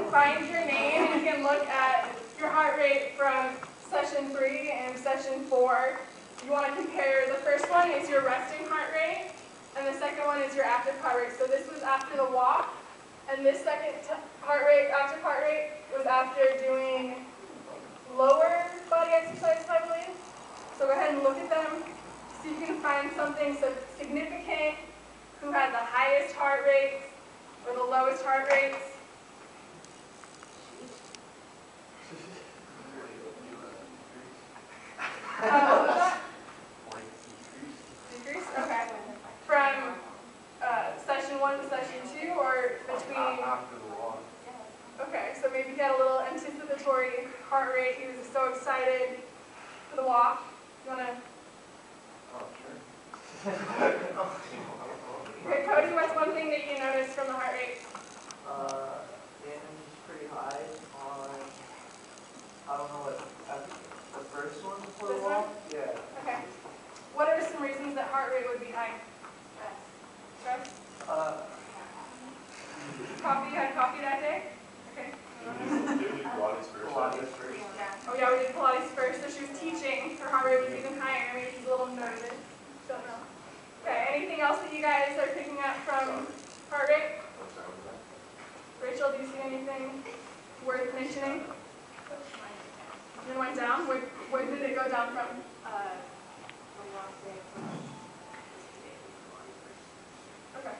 find your name and you can look at your heart rate from session 3 and session 4. You want to compare, the first one is your resting heart rate, and the second one is your active heart rate. So this was after the walk, and this second heart rate, active heart rate, was after doing lower body exercise, I believe. So go ahead and look at them, see if you can find something significant, who had the highest heart rates or the lowest heart rates. What was that? Decrease? Okay. From session 1 to session 2, or between? After the walk. Okay, so maybe he had a little anticipatory heart rate. He was so excited for the walk. You want to? Oh, sure. Okay, Cody, what's one thing that you noticed from the heart rate? It's pretty high on, I don't know what, the first one before the walk? Yeah. Okay. What are some reasons that heart rate would be high? Stress? Coffee? You had coffee that day? Okay. Pilates first. Oh yeah, we did Pilates first, so she was teaching. Her heart rate was even higher. Maybe she's a little nervous. Don't know. Okay, anything else that you guys are picking up from heart rate? Rachel, do you see anything worth mentioning? It went down? Where did it go down from? Okay.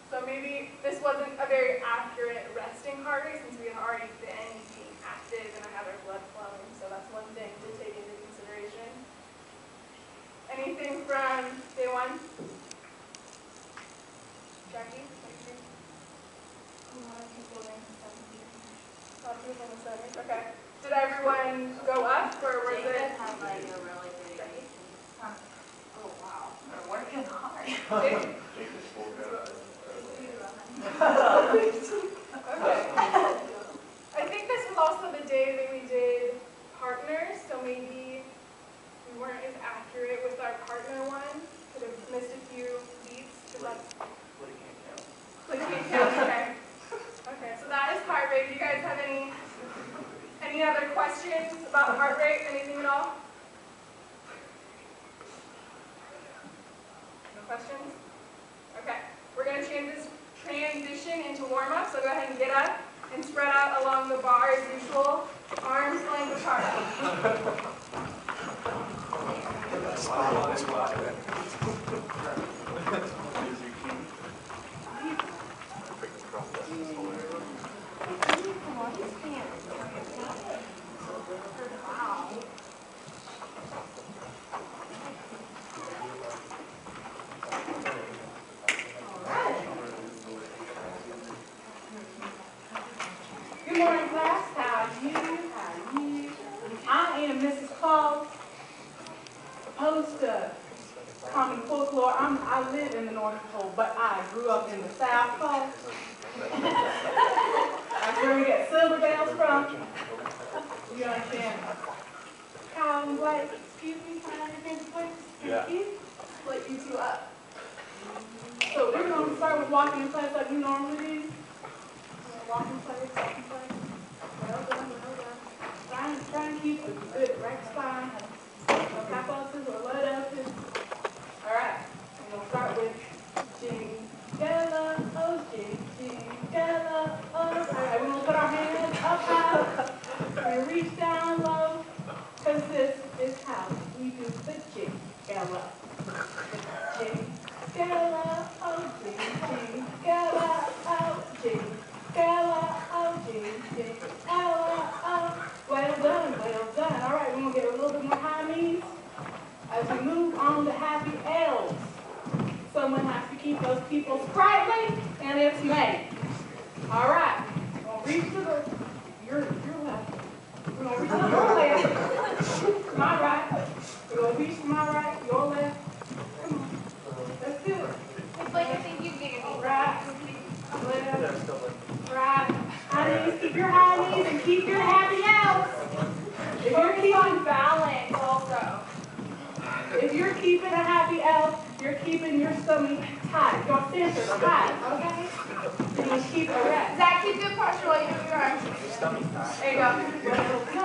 So maybe this wasn't a very accurate resting heart rate since we had already been being active and I had our blood flowing, so that's one thing to take into consideration. Anything from day 1? Jackie? A lot of people in the 70s. Okay. Did everyone go up, or was it? David had like a really big. Oh wow, they're working hard. Okay. I think this was also the day that we did partners, so maybe we weren't as accurate with our partner one. Could have missed a few beats. Like can't count. Okay. Okay, so that is heart rate. Do you guys have any other questions about heart rate? Anything at all? No questions? Okay. We're going to transition into warm-up, so go ahead and get up and spread out along the bar as usual. Arms length apart. Good morning, class. How are you? I am Mrs. Paul, opposed to common folklore. I live in the North Pole, but I grew up in the South Pole. That's where we get silver bells from. You understand? Cow and white. Excuse me, can I have your quick? Thank you. Split you two up. So we're going to start with walking in place like we normally do. Walking place, walking place. Well done, well done. Try and keep a good right spine. No cap ulcers or low doses. All right. We're going to start with Jingala, oh Jingala, oh. All right, we're going to put our hands up high and reach down low, because this is how we do the Jingala. Jingala, oh Jingala, oh Jingala, oh Jingala, oh. Well done, well done. All right, we're going to get a little bit more high knees as we move on to happy L's. Someone has to keep those people sprightly, and it's me. All right, we're going to reach to your left. We're going to reach to your left, my right. We're going to reach to my right, your left. Come on, let's do it. It's like I think you gave me. Right, left, right. High knees, keep your high knees and keep your happy L's. If you're keeping balance also. If you're keeping a happy L, you're keeping your stomach high. Your centers are high, okay? You must keep erect. Zach, keep good posture while you move your arms. There you go.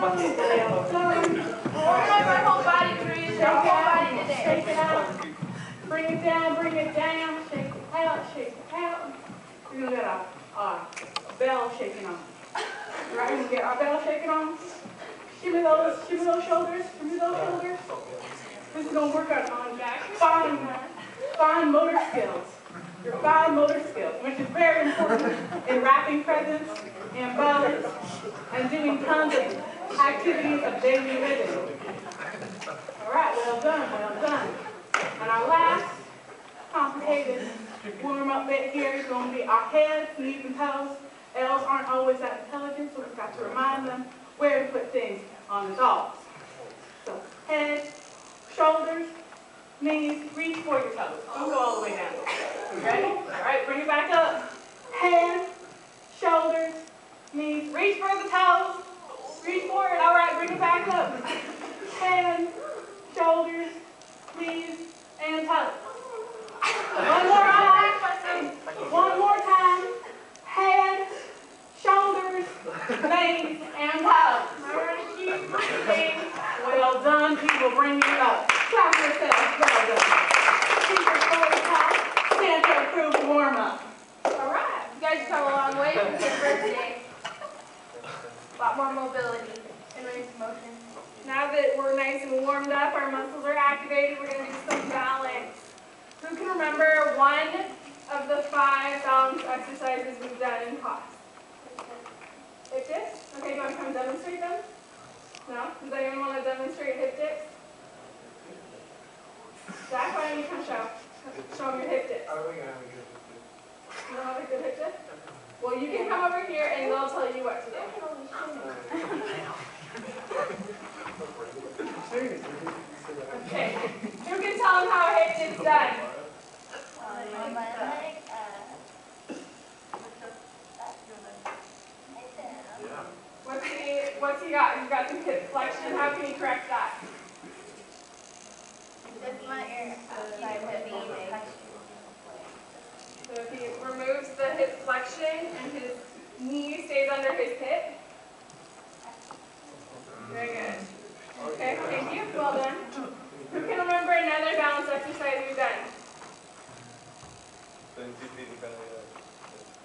Well done. Organize my whole body, please. Your whole body today. Shake it out. Bring it down, bring it down. Shake it out, shake it out. We're gonna get our bell shaking on. Right, we're gonna get our bell shaking on. Shimmy those shoulders, shimmy those shoulders. This is gonna work on fine motor skills. Your fine motor skills, which is very important in rapping presence and balance and doing tons of activities of daily living. All right, well done, well done. And our last complicated warm-up bit here is going to be our heads, knees, and toes. L's aren't always that intelligent, so we've got to remind them where to put things on the dogs. So head, shoulders, knees, reach for your toes. Don't go all the way down. Ready? All right, bring it back up. Head, shoulders, knees, reach for the toes. Reach for it. All right, bring it back up. Head, shoulders, knees, and toes. One more time. One more time. Head, shoulders, knees, and toes. Remember to keep breathing. Well done, people. Bring it up. Clap yourselves. Well done. Keep your shoulders high. Santa approved warm-up. All right. You guys have come a long way from your birthday. A lot more mobility and range of motion. Now that we're nice and warmed up, our muscles are activated, we're going to do some balance. Who can remember one of the 5 balance exercises we've done in class? Hip dips? Okay, do you want to come demonstrate them? No? Does anyone want to demonstrate hip dips? Zach, why don't you come show them your hip dips? I don't think I have a good You don't have a good hip dip? Well, you can come over here and they'll tell you what to do. Okay. Who can tell them how a hip dip's done? What's he got? He's got some hip flexion. How can he correct that? So if he removes the hip flexion and his knee stays under his hip. Very good. Okay, thank you. Well done. Who can remember another balance exercise we've done?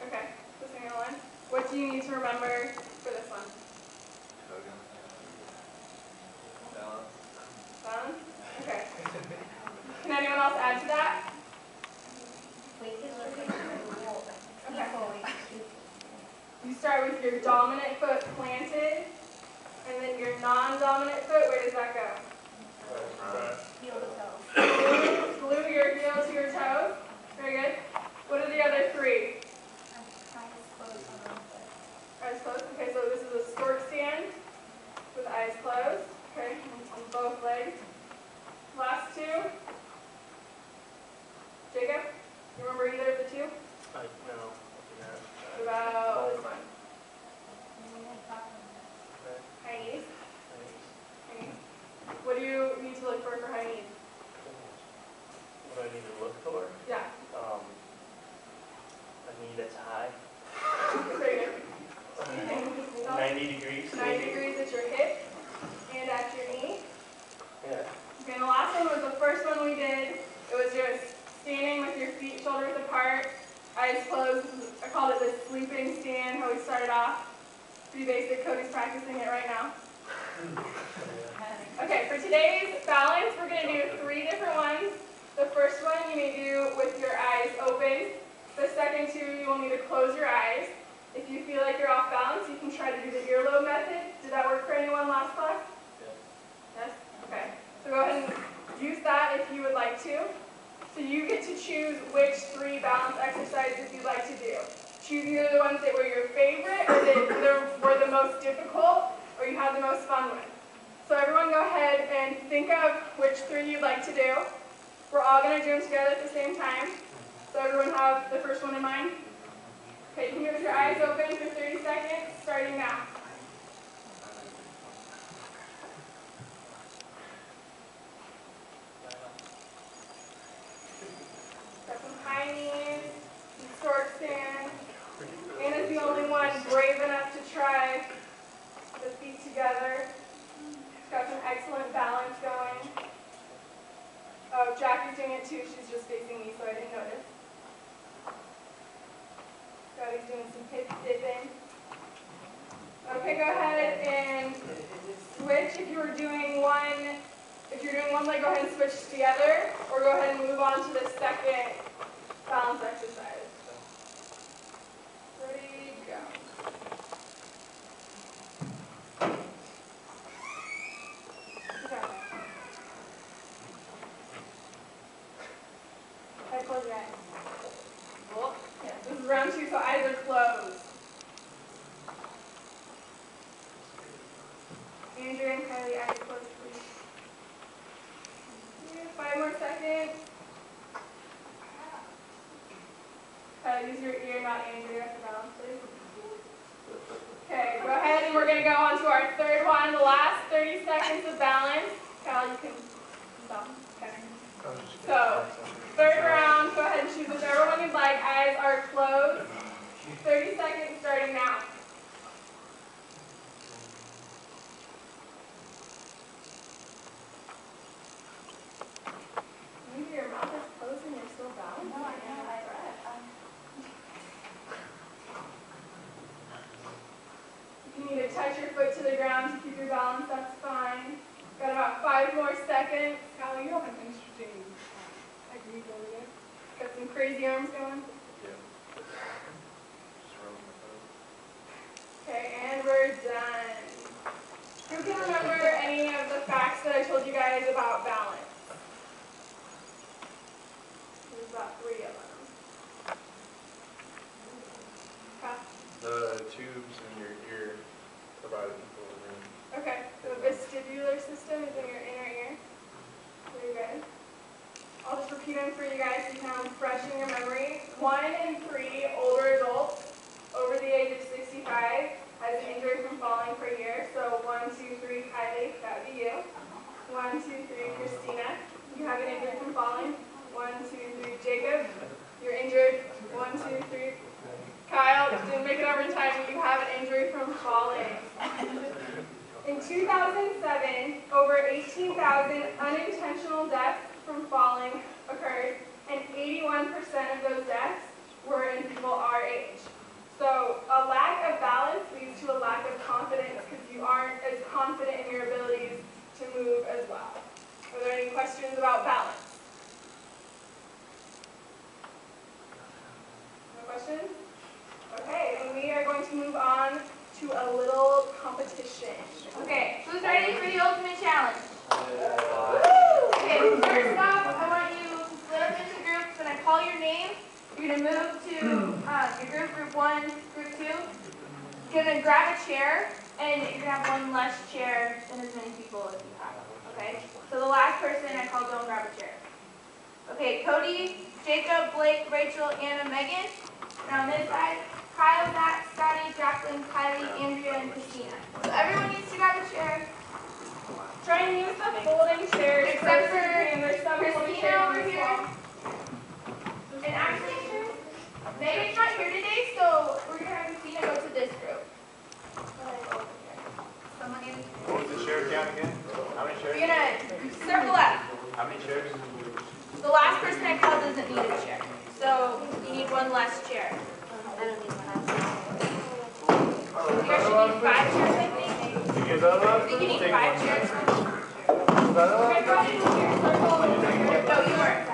Okay, the single one. What do you need to remember for this one? Balance? Okay. Can anyone else add to that? Okay. You start with your dominant foot planted, and then your non-dominant foot, where does that go? Glue your heel to your toes. Very good. What are the other 3? Eyes closed. Okay, so this is a stork stand with eyes closed. Okay, on both legs. Last 2. Jacob, you remember either of the 2? No. What about this one? High knees. High knees. What do you need to look for high knees? What do I need to look for? Yeah. A knee that's high. Very good. 90 degrees. 90 degrees at your hip and at your knee. Yeah. Okay, and the last one was the first one we did. It was just standing with your feet shoulders apart, eyes closed. I called it the sleeping stand, how we started off. Pretty basic. Cody's practicing it right now. Okay, for today's balance, we're going to do 3 different ones. The first one you may do with your eyes open. The second 2, you will need to close your eyes. If you feel like you're off balance, you can try to do the earlobe method. Did that work for anyone last class? Yes? Okay. So go ahead and use that if you would like to. So you get to choose which 3 balance exercises you'd like to do. Choose either the ones that were your favorite, or that were the most difficult, or you had the most fun with. So everyone go ahead and think of which 3 you'd like to do. We're all going to do them together at the same time. So everyone have the first one in mind? Okay, you can do it with your eyes open for 30 seconds, starting now. Got some high second two, she's just facing me, so I didn't notice. Scotty's doing some hip dipping. Okay, go ahead and switch. If you're doing one leg, go ahead and switch together, or go ahead and move on to the second balance exercise. Ready, go. Okay. Head, close your eyes. Cool. Yes, this is round two, so eyes are closed. Andrew and Kylie, eyes closed, please. 5 more seconds. Kylie, use your ear, not Andrew, at the balance, please. Okay, go ahead, and we're going to go on to our third one, the last 30 seconds of balance. Kylie, you can stop. Okay. So, third round, go ahead and choose whichever one you'd like. Eyes are closed. 30 seconds starting now. Maybe your mouth is closed and you're still balanced. No, I know. If you need to touch your foot to the ground to keep your balance, that's fine. Got about 5 more seconds. Kylie, you have an interesting technique over there. Got some crazy arms going. Okay, and we're done. Who can remember any of the facts that I told you guys about balance? There's about 3 of them. The tubes in your ear provide equilibrium. Okay, the vestibular system is in your inner ear. Very good. I'll just repeat them for you guys so you can have them fresh in your memory. 1 in 3 older adults over the age of 65 has an injury from falling per year. So 1, 2, 3, Kylie, that would be you. 1, 2, 3, Christina, you have an injury from falling. 1, 2, 3, Jacob, you're injured. 1, 2, 3. Kyle, didn't make it over in time, you have an injury from falling. In 2007, over 18,000 unintentional deaths from falling occurred, and 81% of those deaths were in people our age. So a lack of balance leads to a lack of confidence because you aren't as confident in your abilities to move as well. Are there any questions about balance? No questions? Okay, and we are going to move on to a little competition. Okay, who's ready for the ultimate challenge? Woo! Okay, first off, I want you to split up into groups. When I call your name, you're going to move to your group 1, group 2. You're going to grab a chair, and you're going to have one less chair than as many people as you have. Okay? So the last person I call, don't grab a chair. Okay, Cody, Jacob, Blake, Rachel, Anna, Megan. And on this side, Kyle, Matt, Scotty, Jacqueline, Kylie, Andrea, and Christina. So everyone needs to grab a chair. Try and use the folding chairs. Except for there's some folding Christina chairs over as here. well. And actually, Megan's not here today, so we're going to have Christina go to this group. Someone in. What was the share count again? How many We're shares? going to circle left. How many shares? The last person I called doesn't need a chair. So you need one less chair. I don't need one. You guys should need 5 chairs, I think. You get that I up? think you need 5 chairs. Is that up? Okay, go ahead and move your circle. No, you weren't.